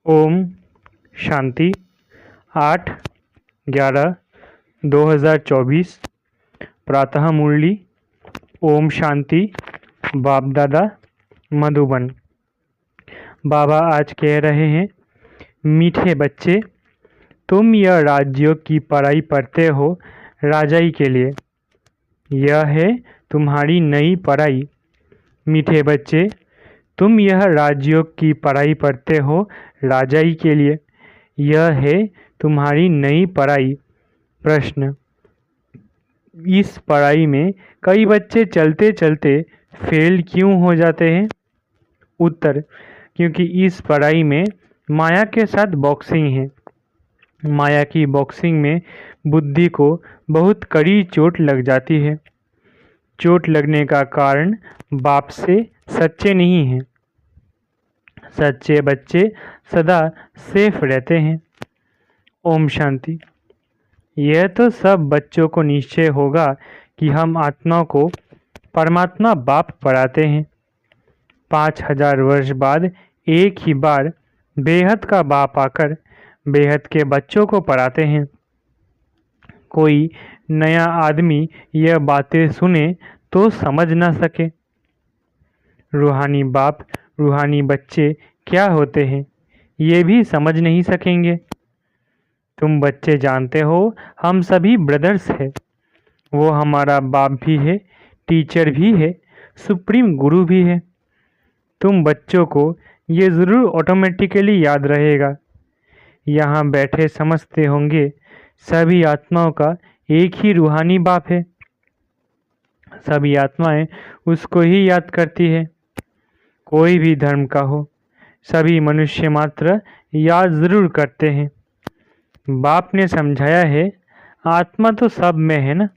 ओम शांति 8/11/2024 प्रातः मुरली। ओम शांति। बाप दादा मधुबन। बाबा आज कह रहे हैं, मीठे बच्चे, तुम यह राजयोग की पढ़ाई पढ़ते हो राजाई के लिए। यह है तुम्हारी नई पढ़ाई। मीठे बच्चे, तुम यह राजयोग की पढ़ाई पढ़ते हो राजाई के लिए। यह है तुम्हारी नई पढ़ाई। प्रश्न: इस पढ़ाई में कई बच्चे चलते चलते फेल क्यों हो जाते हैं? उत्तर: क्योंकि इस पढ़ाई में माया के साथ बॉक्सिंग है। माया की बॉक्सिंग में बुद्धि को बहुत कड़ी चोट लग जाती है। चोट लगने का कारण बाप से सच्चे नहीं हैं। सच्चे बच्चे सदा सेफ रहते हैं। ओम शांति। यह तो सब बच्चों को निश्चय होगा कि हम आत्मा को परमात्मा बाप पढ़ाते हैं। 5000 वर्ष बाद एक ही बार बेहद का बाप आकर बेहद के बच्चों को पढ़ाते हैं। कोई नया आदमी यह बातें सुने तो समझ ना सके। रूहानी बाप रूहानी बच्चे क्या होते हैं ये भी समझ नहीं सकेंगे। तुम बच्चे जानते हो हम सभी ब्रदर्स हैं। वो हमारा बाप भी है, टीचर भी है, सुप्रीम गुरु भी है। तुम बच्चों को ये ज़रूर ऑटोमेटिकली याद रहेगा। यहाँ बैठे समझते होंगे सभी आत्माओं का एक ही रूहानी बाप है। सभी आत्माएं उसको ही याद करती है। कोई भी धर्म का हो, सभी मनुष्य मात्र याद ज़रूर करते हैं। बाप ने समझाया है आत्मा तो सब में है ना।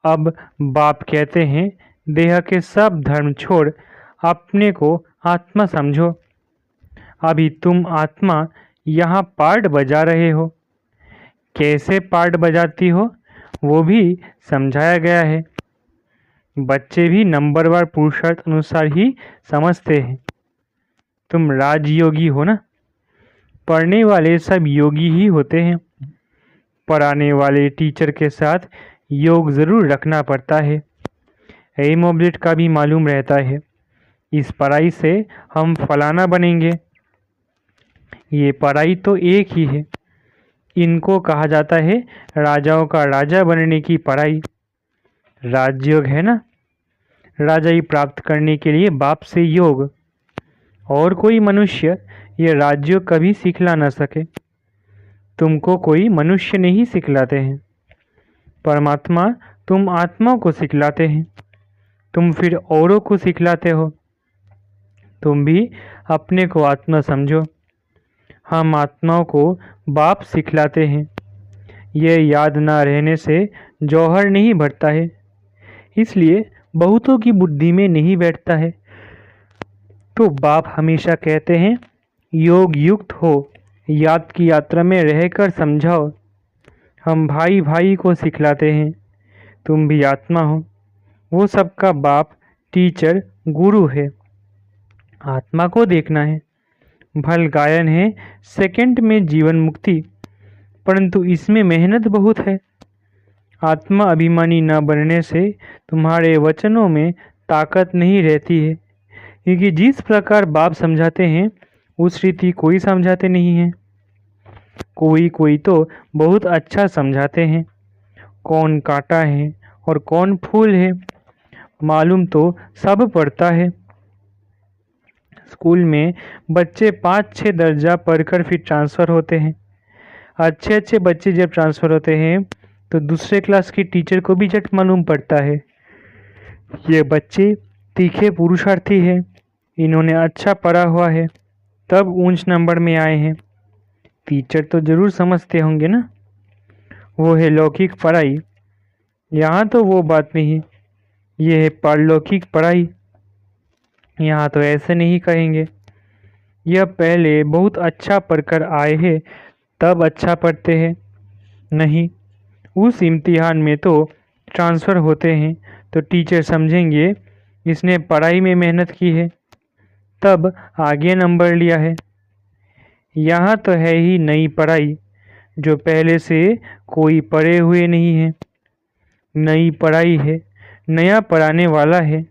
अब बाप कहते हैं देह के सब धर्म छोड़ अपने को आत्मा समझो। अभी तुम आत्मा यहाँ पार्ट बजा रहे हो। कैसे पार्ट बजाती हो वो भी समझाया गया है। बच्चे भी नंबरवार पुरुषार्थ अनुसार ही समझते हैं। तुम राजयोगी हो ना। पढ़ने वाले सब योगी ही होते हैं। पढ़ाने वाले टीचर के साथ योग ज़रूर रखना पड़ता है। एम ऑब्जेक्ट का भी मालूम रहता है। इस पढ़ाई से हम फलाना बनेंगे। ये पढ़ाई तो एक ही है। इनको कहा जाता है राजाओं का राजा बनने की पढ़ाई। राजयोग है ना। राजाई प्राप्त करने के लिए बाप से योग। और कोई मनुष्य ये राजयोग कभी सिखला न सके। तुमको कोई मनुष्य नहीं सिखलाते हैं। परमात्मा तुम आत्मा को सिखलाते हैं। तुम फिर औरों को सिखलाते हो। तुम भी अपने को आत्मा समझो। हम आत्माओं को बाप सिखलाते हैं। ये याद ना रहने से जौहर नहीं बढ़ता है, इसलिए बहुतों की बुद्धि में नहीं बैठता है। तो बाप हमेशा कहते हैं योग युक्त हो, याद की यात्रा में रहकर समझाओ। हम भाई भाई को सिखलाते हैं। तुम भी आत्मा हो। वो सबका बाप टीचर गुरु है। आत्मा को देखना है। भल गायन है सेकंड में जीवन मुक्ति, परंतु इसमें मेहनत बहुत है। आत्मा अभिमानी न बनने से तुम्हारे वचनों में ताकत नहीं रहती है, क्योंकि जिस प्रकार बाप समझाते हैं उस रीति कोई समझाते नहीं है। कोई कोई तो बहुत अच्छा समझाते हैं। कौन कांटा है और कौन फूल है मालूम तो सब पड़ता है। स्कूल में बच्चे 5-6 दर्जा पढ़कर फिर ट्रांसफ़र होते हैं। अच्छे अच्छे बच्चे जब ट्रांसफ़र होते हैं तो दूसरे क्लास की टीचर को भी झट मालूम पड़ता है ये बच्चे तीखे पुरुषार्थी हैं, इन्होंने अच्छा पढ़ा हुआ है, तब ऊंच नंबर में आए हैं। टीचर तो ज़रूर समझते होंगे ना। वो है लौकिक पढ़ाई। यहाँ तो वो बात नहीं, ये है पारलौकिक पढ़ाई। यहाँ तो ऐसे नहीं कहेंगे यह पहले बहुत अच्छा पढ़कर आए हैं तब अच्छा पढ़ते हैं। नहीं, उस इम्तिहान में तो ट्रांसफ़र होते हैं तो टीचर समझेंगे इसने पढ़ाई में मेहनत की है तब आगे नंबर लिया है। यहाँ तो है ही नई पढ़ाई, जो पहले से कोई पढ़े हुए नहीं है। नई पढ़ाई है, नया पढ़ाने वाला है,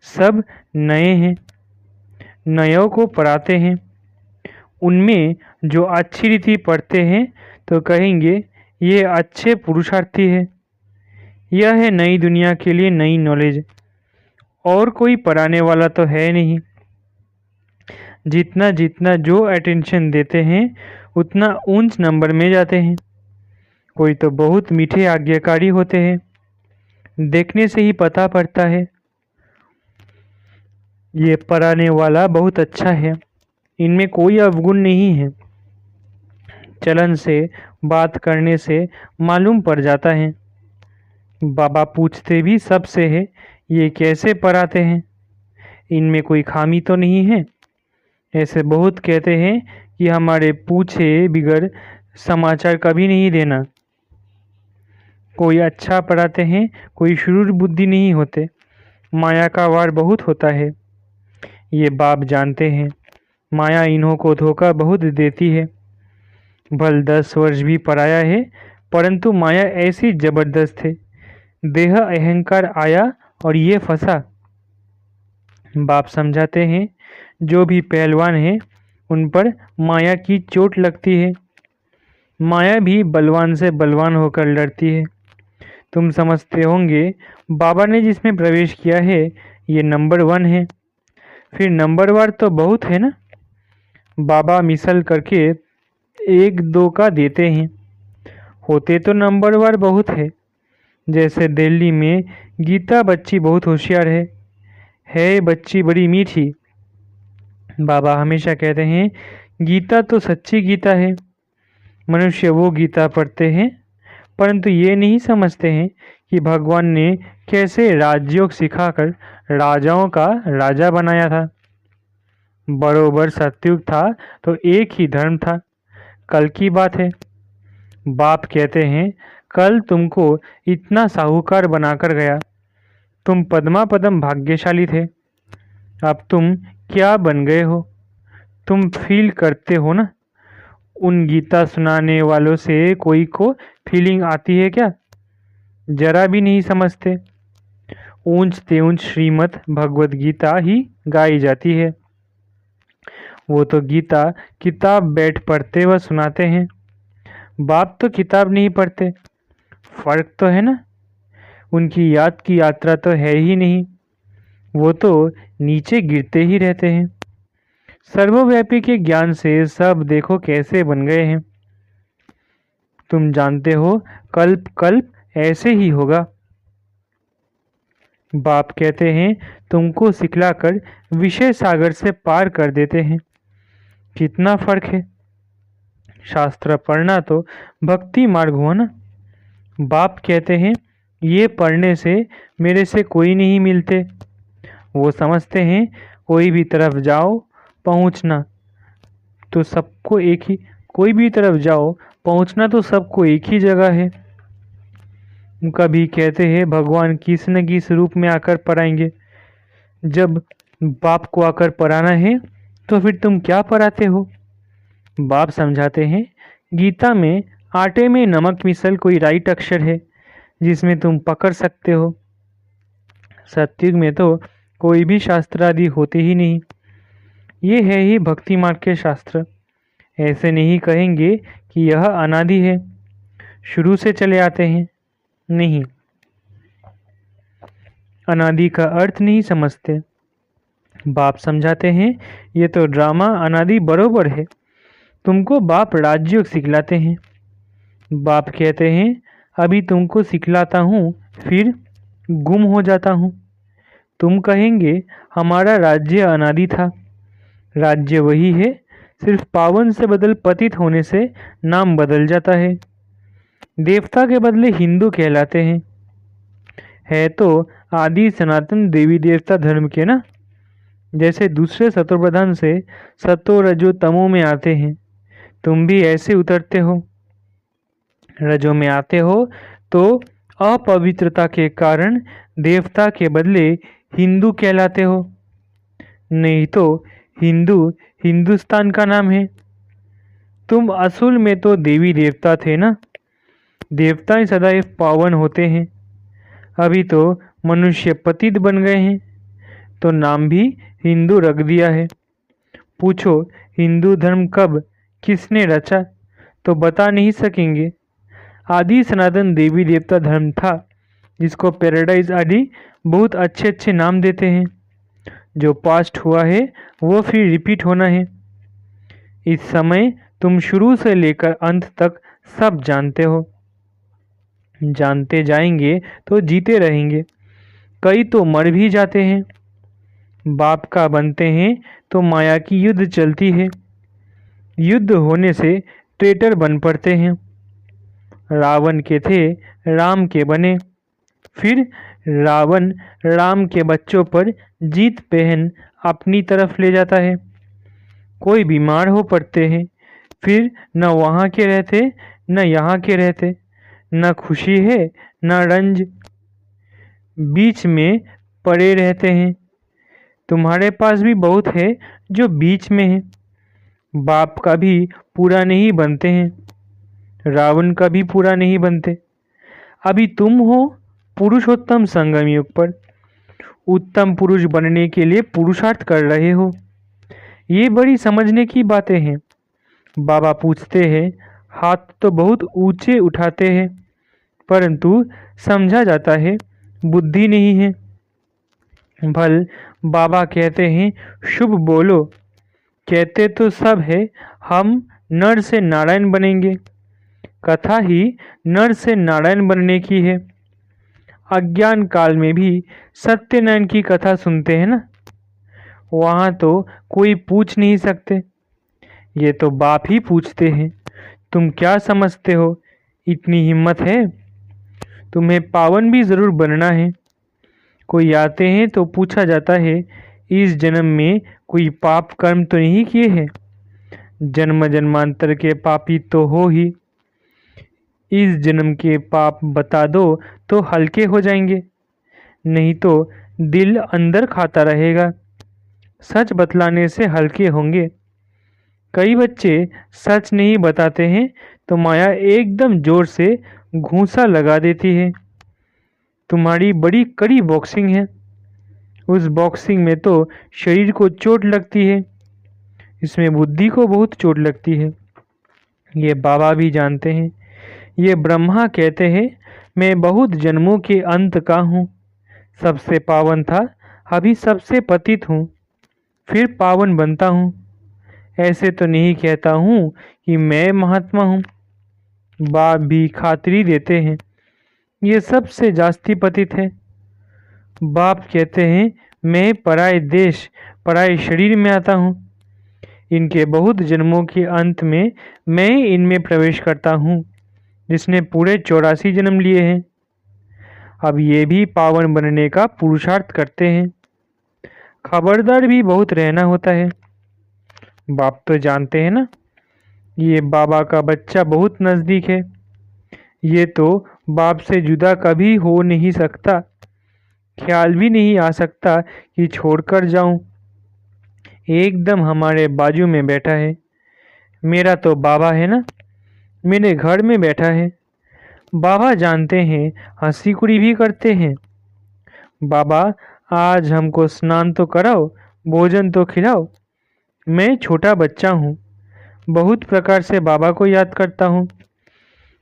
सब नए हैं, नयों को पढ़ाते हैं। उनमें जो अच्छी रीति पढ़ते हैं तो कहेंगे ये अच्छे पुरुषार्थी है। यह है नई दुनिया के लिए नई नॉलेज। और कोई पढ़ाने वाला तो है नहीं। जितना जितना जो अटेंशन देते हैं उतना ऊंच नंबर में जाते हैं। कोई तो बहुत मीठे आज्ञाकारी होते हैं, देखने से ही पता पड़ता है ये पढ़ाने वाला बहुत अच्छा है, इनमें कोई अवगुण नहीं है। चलन से, बात करने से मालूम पड़ जाता है। बाबा पूछते भी सबसे है, ये कैसे पढ़ाते हैं, इनमें कोई खामी तो नहीं है। ऐसे बहुत कहते हैं कि हमारे पूछे बिगड़ समाचार कभी नहीं देना। कोई अच्छा पढ़ाते हैं, कोई शुरू बुद्धि नहीं होते। माया का वार बहुत होता है, ये बाप जानते हैं। माया इन्हों को धोखा बहुत देती है। भल 10 वर्ष भी पढ़ाया है, परंतु माया ऐसी जबरदस्त है। देह अहंकार आया और ये फंसा। बाप समझाते हैं, जो भी पहलवान है उन पर माया की चोट लगती है। माया भी बलवान से बलवान होकर लड़ती है। तुम समझते होंगे बाबा ने जिसमें प्रवेश किया है ये नंबर 1 है, फिर नंबर वार तो बहुत है ना। बाबा मिसल करके 1-2 का देते हैं, होते तो नंबर वार बहुत है। जैसे दिल्ली में गीता बच्ची बहुत होशियार है बच्ची बड़ी मीठी। बाबा हमेशा कहते हैं गीता तो सच्ची गीता है। मनुष्य वो गीता पढ़ते हैं, परंतु ये नहीं समझते हैं कि भगवान ने कैसे राजयोग सिखाकर राजाओं का राजा बनाया था। बरोबर सतयुग था तो एक ही धर्म था। कल की बात है। बाप कहते हैं कल तुमको इतना साहूकार बनाकर गया, तुम पद्मा पदम भाग्यशाली थे। अब तुम क्या बन गए हो, तुम फील करते हो ना। उन गीता सुनाने वालों से कोई को फीलिंग आती है क्या? जरा भी नहीं समझते। ऊंच ते ऊंच श्रीमद् भगवत गीता ही गाई जाती है। वो तो गीता किताब बैठ पढ़ते व सुनाते हैं। बाप तो किताब नहीं पढ़ते। फर्क तो है ना। उनकी याद की यात्रा तो है ही नहीं, वो तो नीचे गिरते ही रहते हैं। सर्वव्यापी के ज्ञान से सब देखो कैसे बन गए हैं। तुम जानते हो कल्प कल्प ऐसे ही होगा। बाप कहते हैं तुमको सिखलाकर विषय सागर से पार कर देते हैं। कितना फर्क है। शास्त्र पढ़ना तो भक्ति मार्ग हुआ ना। बाप कहते हैं ये पढ़ने से मेरे से कोई नहीं मिलते। वो समझते हैं कोई भी तरफ जाओ पहुंचना तो सबको एक ही, कोई भी तरफ जाओ पहुंचना तो सबको एक ही जगह है। कभी कहते हैं भगवान किस न किस रूप में आकर पढ़ाएंगे। जब बाप को आकर पढ़ाना है तो फिर तुम क्या पढ़ाते हो? बाप समझाते हैं गीता में आटे में नमक मिसल कोई राइट अक्षर है जिसमें तुम पकड़ सकते हो। सत्युग में तो कोई भी शास्त्र आदि होते ही नहीं। ये है ही भक्ति मार्ग के शास्त्र। ऐसे नहीं कहेंगे कि यह अनादि है, शुरू से चले आते हैं। नहीं, अनादि का अर्थ नहीं समझते। बाप समझाते हैं ये तो ड्रामा अनादि बरोबर है। तुमको बाप राजयोग सिखलाते हैं। बाप कहते हैं अभी तुमको सिखलाता हूँ फिर गुम हो जाता हूँ। तुम कहेंगे हमारा राज्य अनादि था। राज्य वही है, सिर्फ पावन से बदल पतित होने से नाम बदल जाता है। देवता के बदले हिंदू कहलाते हैं। है तो आदि सनातन देवी देवता धर्म के ना। जैसे दूसरे सतोप्रधान से सतो रजो तमो में आते हैं, तुम भी ऐसे उतरते हो। रजो में आते हो तो अपवित्रता के कारण देवता के बदले हिंदू कहलाते हो। नहीं तो हिंदू हिंदुस्तान का नाम है। तुम असल में तो देवी देवता थे ना। देवता ही सदैव पावन होते हैं। अभी तो मनुष्य पतित बन गए हैं, तो नाम भी हिंदू रख दिया है। पूछो हिंदू धर्म कब किसने रचा, तो बता नहीं सकेंगे। आदि सनातन देवी देवता धर्म था, जिसको पैराडाइज आदि बहुत अच्छे अच्छे नाम देते हैं। जो पास्ट हुआ है वो फिर रिपीट होना है। इस समय तुम शुरू से लेकर अंत तक सब जानते हो। जानते जाएंगे तो जीते रहेंगे। कई तो मर भी जाते हैं। बाप का बनते हैं तो माया की युद्ध चलती है। युद्ध होने से ट्रेटर बन पड़ते हैं। रावण के थे, राम के बने। फिर रावण राम के बच्चों पर जीत पहन अपनी तरफ ले जाता है। कोई बीमार हो पड़ते हैं, फिर न वहाँ के रहते न यहाँ के रहते, न खुशी है न रंज, बीच में पड़े रहते हैं। तुम्हारे पास भी बहुत है जो बीच में है। बाप का भी पूरा नहीं बनते हैं, रावण का भी पूरा नहीं बनते। अभी तुम हो पुरुषोत्तम संगम युग पर। उत्तम पुरुष बनने के लिए पुरुषार्थ कर रहे हो। ये बड़ी समझने की बातें हैं। बाबा पूछते हैं, हाथ तो बहुत ऊंचे उठाते हैं, परंतु समझा जाता है बुद्धि नहीं है। भल बाबा कहते हैं, शुभ बोलो। कहते तो सब है, हम नर से नारायण बनेंगे। कथा ही नर से नारायण बनने की है। अज्ञान काल में भी सत्यनारायण की कथा सुनते हैं ना, वहाँ तो कोई पूछ नहीं सकते। ये तो बाप ही पूछते हैं, तुम क्या समझते हो, इतनी हिम्मत है? तुम्हें पावन भी जरूर बनना है। कोई आते हैं तो पूछा जाता है, इस जन्म में कोई पाप कर्म तो नहीं किए हैं? जन्म जन्मांतर के पापी तो हो ही। इस जन्म के पाप बता दो तो हल्के हो जाएंगे, नहीं तो दिल अंदर खाता रहेगा। सच बतलाने से हल्के होंगे। कई बच्चे सच नहीं बताते हैं तो माया एकदम जोर से घूंसा लगा देती है। तुम्हारी बड़ी कड़ी बॉक्सिंग है। उस बॉक्सिंग में तो शरीर को चोट लगती है, इसमें बुद्धि को बहुत चोट लगती है। ये बाबा भी जानते हैं। ये ब्रह्मा कहते हैं, मैं बहुत जन्मों के अंत का हूँ। सबसे पावन था, अभी सबसे पतित हूँ, फिर पावन बनता हूँ। ऐसे तो नहीं कहता हूँ कि मैं महात्मा हूँ। बाप भी खातिरी देते हैं, ये सबसे जास्ती पतित है। बाप कहते हैं, मैं पराये देश पराये शरीर में आता हूँ। इनके बहुत जन्मों के अंत में मैं इनमें प्रवेश करता हूँ, जिसने पूरे 84 जन्म लिए हैं। अब ये भी पावन बनने का पुरुषार्थ करते हैं। खबरदार भी बहुत रहना होता है। बाप तो जानते हैं ना, ये बाबा का बच्चा बहुत नज़दीक है। ये तो बाप से जुदा कभी हो नहीं सकता। ख्याल भी नहीं आ सकता कि छोड़कर जाऊं। एकदम हमारे बाजू में बैठा है। मेरा तो बाबा है ना, मेरे घर में बैठा है। बाबा जानते हैं, हंसी कुड़ी भी करते हैं। बाबा आज हमको स्नान तो कराओ, भोजन तो खिलाओ। मैं छोटा बच्चा हूँ, बहुत प्रकार से बाबा को याद करता हूँ।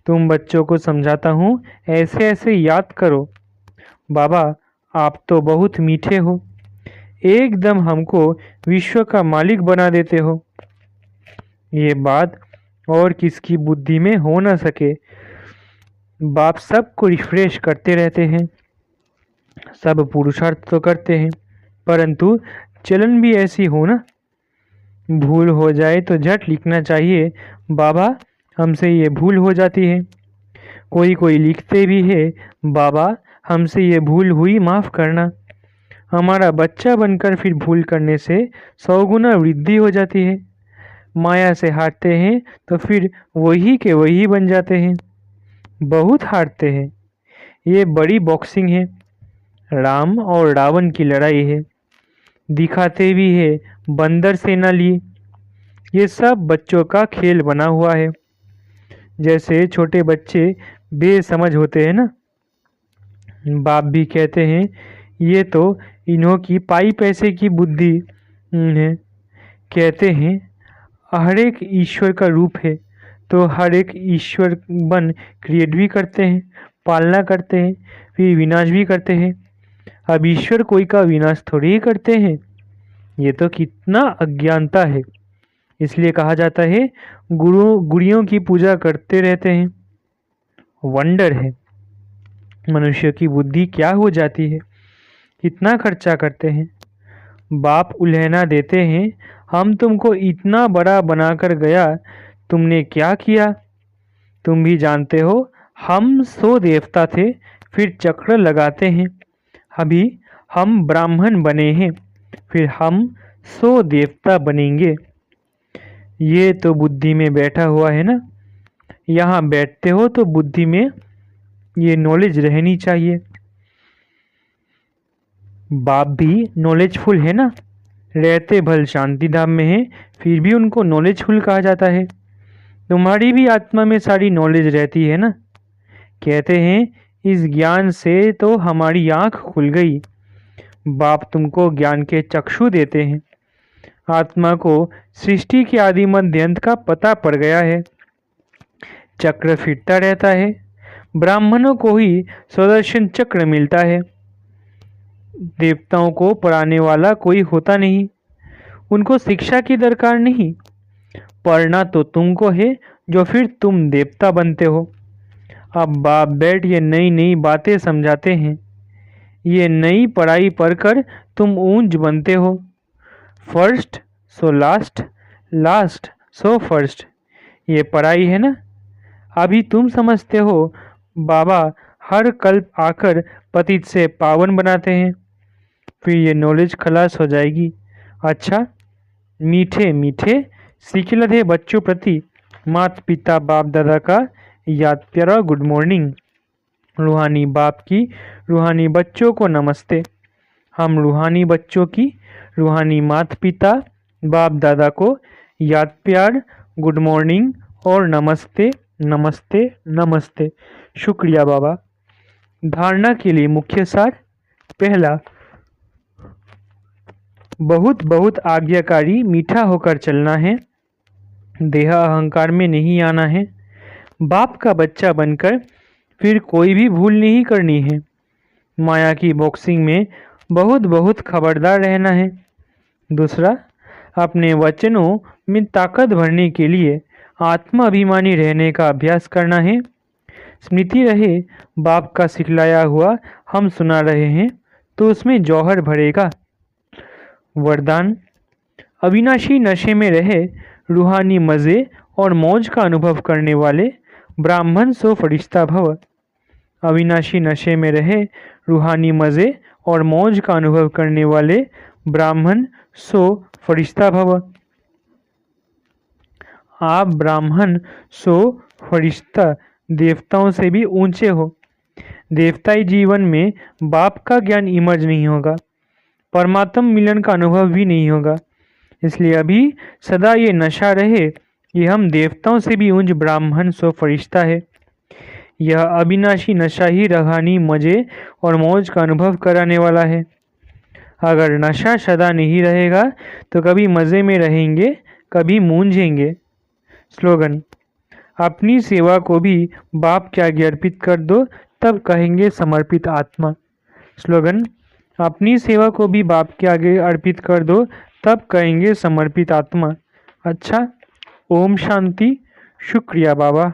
तुम बच्चों को समझाता हूँ, ऐसे ऐसे याद करो। बाबा आप तो बहुत मीठे हो, एकदम हमको विश्व का मालिक बना देते हो। ये बात और किसकी बुद्धि में हो न सके। बाप सबको रिफ्रेश करते रहते हैं। सब पुरुषार्थ तो करते हैं, परंतु चलन भी ऐसी हो ना। भूल हो जाए तो झट लिखना चाहिए, बाबा हमसे ये भूल हो जाती है। कोई कोई लिखते भी है, बाबा हमसे ये भूल हुई, माफ़ करना। हमारा बच्चा बनकर फिर भूल करने से 100 गुना वृद्धि हो जाती है। माया से हारते हैं तो फिर वही के वही बन जाते हैं। बहुत हारते हैं। ये बड़ी बॉक्सिंग है। राम और रावण की लड़ाई है। दिखाते भी है बंदर सेना लिए, ये सब बच्चों का खेल बना हुआ है। जैसे छोटे बच्चे बेसमझ होते हैं ना, बाप भी कहते हैं ये तो इन्हों की पाई पैसे की बुद्धि है। कहते हैं हर एक ईश्वर का रूप है, तो हर एक ईश्वर बन क्रिएट भी करते हैं, पालना करते हैं, फिर विनाश भी करते हैं। अब ईश्वर कोई का विनाश थोड़ी ही करते हैं। ये तो कितना अज्ञानता है। इसलिए कहा जाता है गुड़ियों की पूजा करते रहते हैं। वंडर है मनुष्य की बुद्धि क्या हो जाती है, कितना खर्चा करते हैं। बाप उल्हेना देते हैं, हम तुमको इतना बड़ा बनाकर गया, तुमने क्या किया। तुम भी जानते हो हम 100 देवता थे, फिर चक्र लगाते हैं। अभी हम ब्राह्मण बने हैं, फिर हम 100 देवता बनेंगे। ये तो बुद्धि में बैठा हुआ है ना। यहाँ बैठते हो तो बुद्धि में ये नॉलेज रहनी चाहिए। बाप भी नॉलेजफुल है ना, रहते भल शांति धाम में है, फिर भी उनको नॉलेजफुल कहा जाता है। तुम्हारी भी आत्मा में सारी नॉलेज रहती है ना। कहते हैं इस ज्ञान से तो हमारी आँख खुल गई। बाप तुमको ज्ञान के चक्षु देते हैं। आत्मा को सृष्टि के आदि मध्य अंत का पता पड़ गया है। चक्र फिरता रहता है। ब्राह्मणों को ही सुदर्शन चक्र मिलता है। देवताओं को पढ़ाने वाला कोई होता नहीं, उनको शिक्षा की दरकार नहीं। पढ़ना तो तुमको है, जो फिर तुम देवता बनते हो। अब बाप बैठ ये नई नई बातें समझाते हैं। ये नई पढ़ाई पढ़कर तुम ऊंच बनते हो। First so last, last so first, ये पढ़ाई है ना। अभी तुम समझते हो बाबा हर कल्प आकर पतित से पावन बनाते हैं, फिर ये नॉलेज खलास हो जाएगी। अच्छा, मीठे मीठे सिखिलधे बच्चों प्रति माता पिता बाप दादा का याद प्यारा गुड मॉर्निंग। रूहानी बाप की रूहानी बच्चों को नमस्ते। हम रूहानी बच्चों की रूहानी माता पिता बाप दादा को याद प्यार गुड मॉर्निंग और नमस्ते नमस्ते नमस्ते। शुक्रिया बाबा। धारणा के लिए मुख्य सार। पहला, बहुत बहुत आज्ञाकारी मीठा होकर चलना है, देह अहंकार में नहीं आना है। बाप का बच्चा बनकर फिर कोई भी भूल नहीं करनी है। माया की बॉक्सिंग में बहुत बहुत खबरदार रहना है। दूसरा, अपने वचनों में ताकत भरने के लिए आत्माभिमानी रहने का अभ्यास करना है। स्मृति रहे बाप का सिखलाया हुआ हम सुना रहे हैं तो उसमें जौहर भरेगा। वरदान, अविनाशी नशे में रहे रूहानी मज़े और मौज का अनुभव करने वाले ब्राह्मण सो फरिश्ता भव। अविनाशी नशे में रहे रूहानी मज़े और मौज का अनुभव करने वाले ब्राह्मण सो फरिश्ता भव। आप ब्राह्मण सो फरिश्ता देवताओं से भी ऊंचे हो। देवताई जीवन में बाप का ज्ञान इमर्ज नहीं होगा, परमात्म मिलन का अनुभव भी नहीं होगा। इसलिए अभी सदा ये नशा रहे कि हम देवताओं से भी ऊंच ब्राह्मण सो फरिश्ता है। यह अविनाशी नशा ही रूहानी मजे और मौज का अनुभव कराने वाला है। अगर नशा सदा नहीं रहेगा तो कभी मज़े में रहेंगे, कभी मूंझेंगे। स्लोगन, अपनी सेवा को भी बाप के आगे अर्पित कर दो, तब कहेंगे समर्पित आत्मा। स्लोगन, अपनी सेवा को भी बाप के आगे अर्पित कर दो, तब कहेंगे समर्पित आत्मा। अच्छा, ओम शांति। शुक्रिया बाबा।